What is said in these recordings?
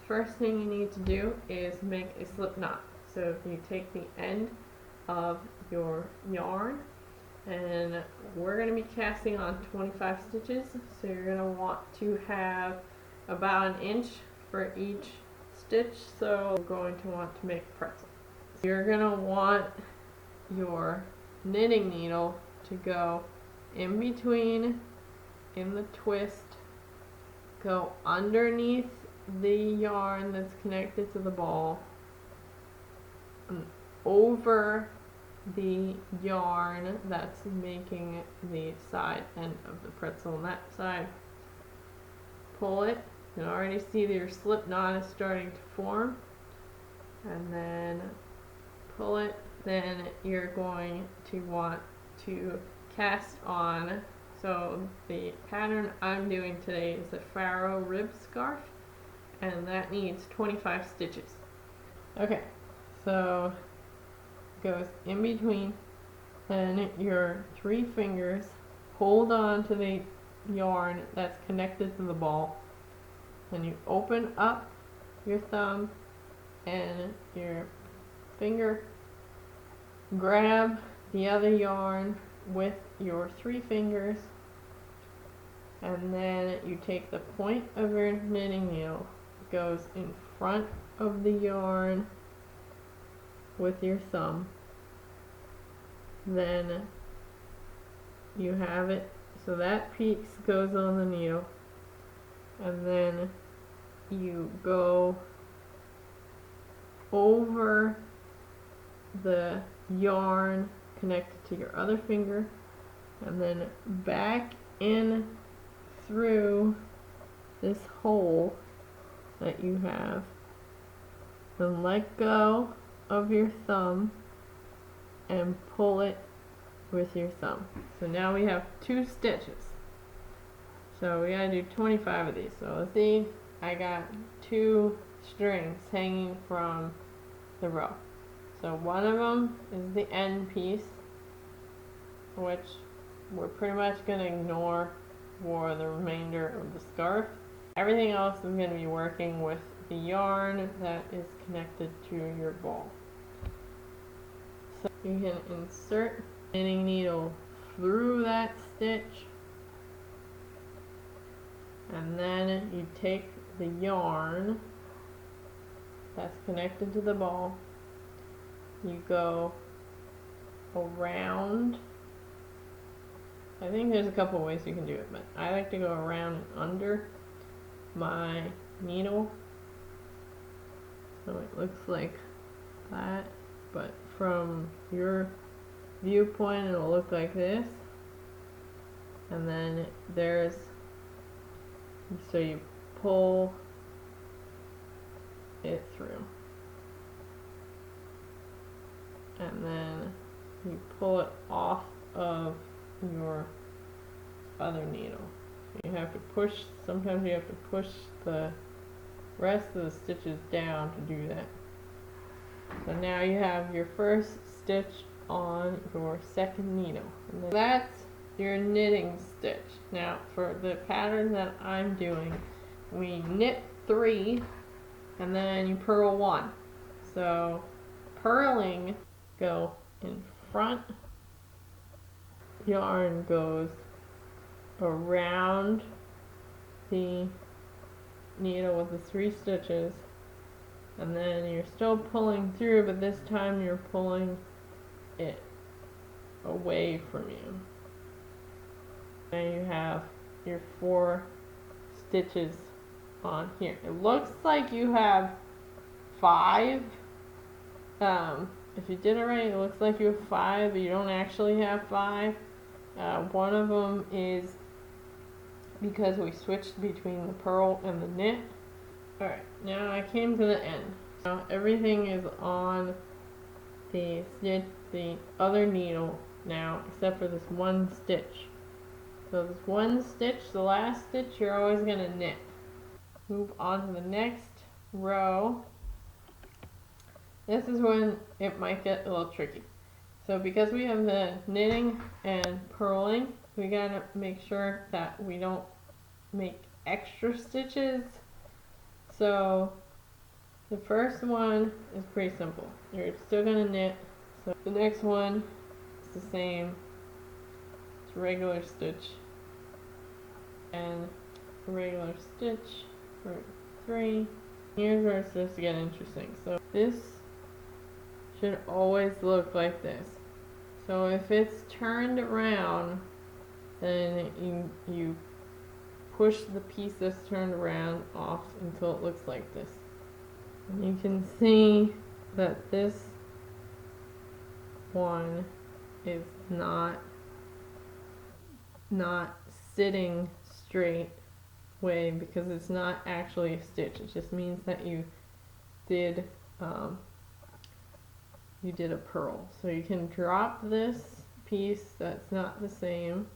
first thing you need to do is make a slip knot. So you take the end of your yarn, and we're going to be casting on 25 stitches, so you're going to want to have about an inch for each stitch, so you're going to want to make a pretzel. You're going to want your knitting needle to go in between, in the twist, go underneath the yarn that's connected to the ball, and over the yarn that's making the side end of the pretzel on that side. Pull it. You can already see that your slip knot is starting to form, and then pull it. Then you're going to want to cast on. So the pattern I'm doing today is a Farrow rib scarf, and that needs 25 stitches. Okay, so it goes in between, and your 3 fingers hold on to the yarn that's connected to the ball, and you open up your thumb and your finger, grab the other yarn with your 3 fingers, and then you take the point of your knitting needle, it goes in front of the yarn with your thumb, then you have it so that piece goes on the needle, and then you go over the yarn connected to your other finger, and then back in through this hole that you have, and let go of your thumb and pull it with your thumb. So now we have 2 stitches. So we gotta do 25 of these. So let's see, I got 2 strings hanging from the row. So one of them is the end piece, which we're pretty much going to ignore for the remainder of the scarf. Everything else is going to be working with the yarn that is connected to your ball. So you can insert the knitting needle through that stitch, and then you take the yarn that's connected to the ball, you go around. I think there's a couple ways you can do it, but I like to go around and under my needle, so it looks like that, but from your viewpoint it'll look like this. And then there's, so you pull it through, and then you pull it off of your other needle. You have to push, sometimes you have to push the rest of the stitches down to do that. So now you have your first stitch on your second needle. And then that's your knitting stitch. Now for the pattern that I'm doing, we knit 3 and then you purl 1. So purling, go in front, yarn goes around the needle with the 3 stitches, and then you're still pulling through, but this time you're pulling it away from you. And you have your 4 stitches on here. It looks like you have 5. If you did it right, it looks like you have 5, but you don't actually have 5. One of them is because we switched between the purl and the knit. Alright, now I came to the end. Now everything is on the other needle now, except for this one stitch. So this one stitch, the last stitch, you're always going to knit. Move on to the next row. This is when it might get a little tricky. So because we have the knitting and purling, we gotta make sure that we don't make extra stitches. So The first one is pretty simple. You're still gonna knit. So the next one is the same. It's a regular stitch and a regular stitch for 3. Here's where it starts to get interesting. So this should always look like this. So if it's turned around, then you push the piece that's turned around off until it looks like this. And you can see that this one is not sitting straight way because it's not actually a stitch. It just means that you did a purl. So you can drop this piece that's not the same,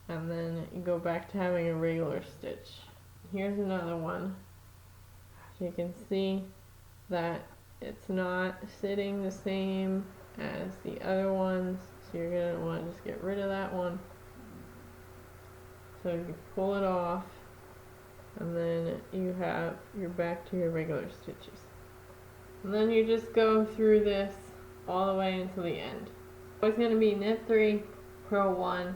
and then you go back to having a regular stitch. Here's another one. You can see that it's not sitting the same as the other ones, so you're going to want to just get rid of that one. So you pull it off, and then you're back to your regular stitches. And then you just go through this all the way until the end. It's going to be knit 3, purl 1,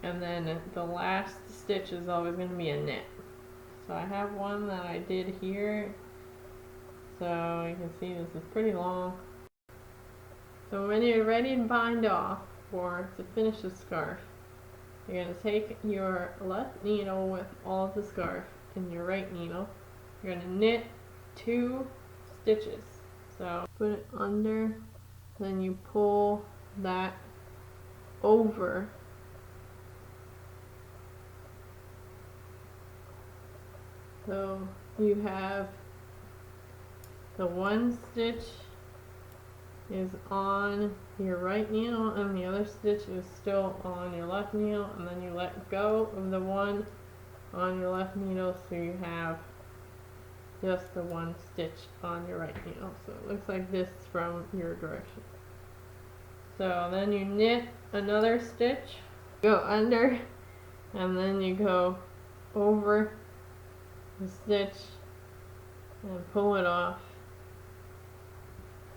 and then the last stitch is always going to be a knit. So I have one that I did here, so you can see this is pretty long. So when you're ready to bind off or to finish the scarf, you're going to take your left needle with all of the scarf and your right needle. You're going to knit 2 stitches. So put it under, then you pull that over. So you have the one stitch is on your right needle and the other stitch is still on your left needle, and then you let go of the one on your left needle, so you have just the one stitch on your right needle. So it looks like this from your direction. So then you knit another stitch, go under, and then you go over the stitch and pull it off,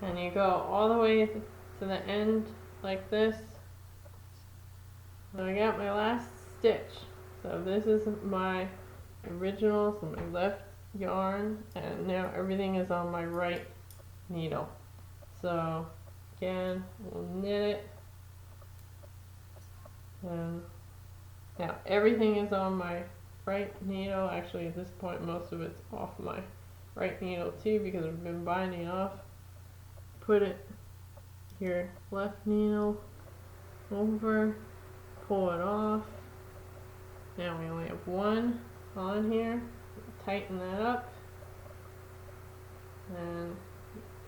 and you go all the way to the end like this. And I got my last stitch. So this is my original, so my left yarn, and now everything is on my right needle. So again, we'll knit it, and now everything is on my right needle. Actually, at this point, most of it's off my right needle too because I've been binding off. Put it your left needle over, pull it off. Now we only have one on here. Tighten that up and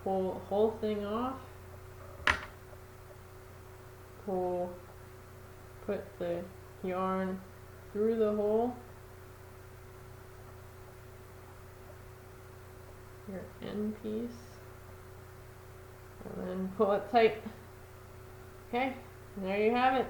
pull the whole thing off. Put the yarn through the hole, your end piece, and then pull it tight. Okay, there you have it.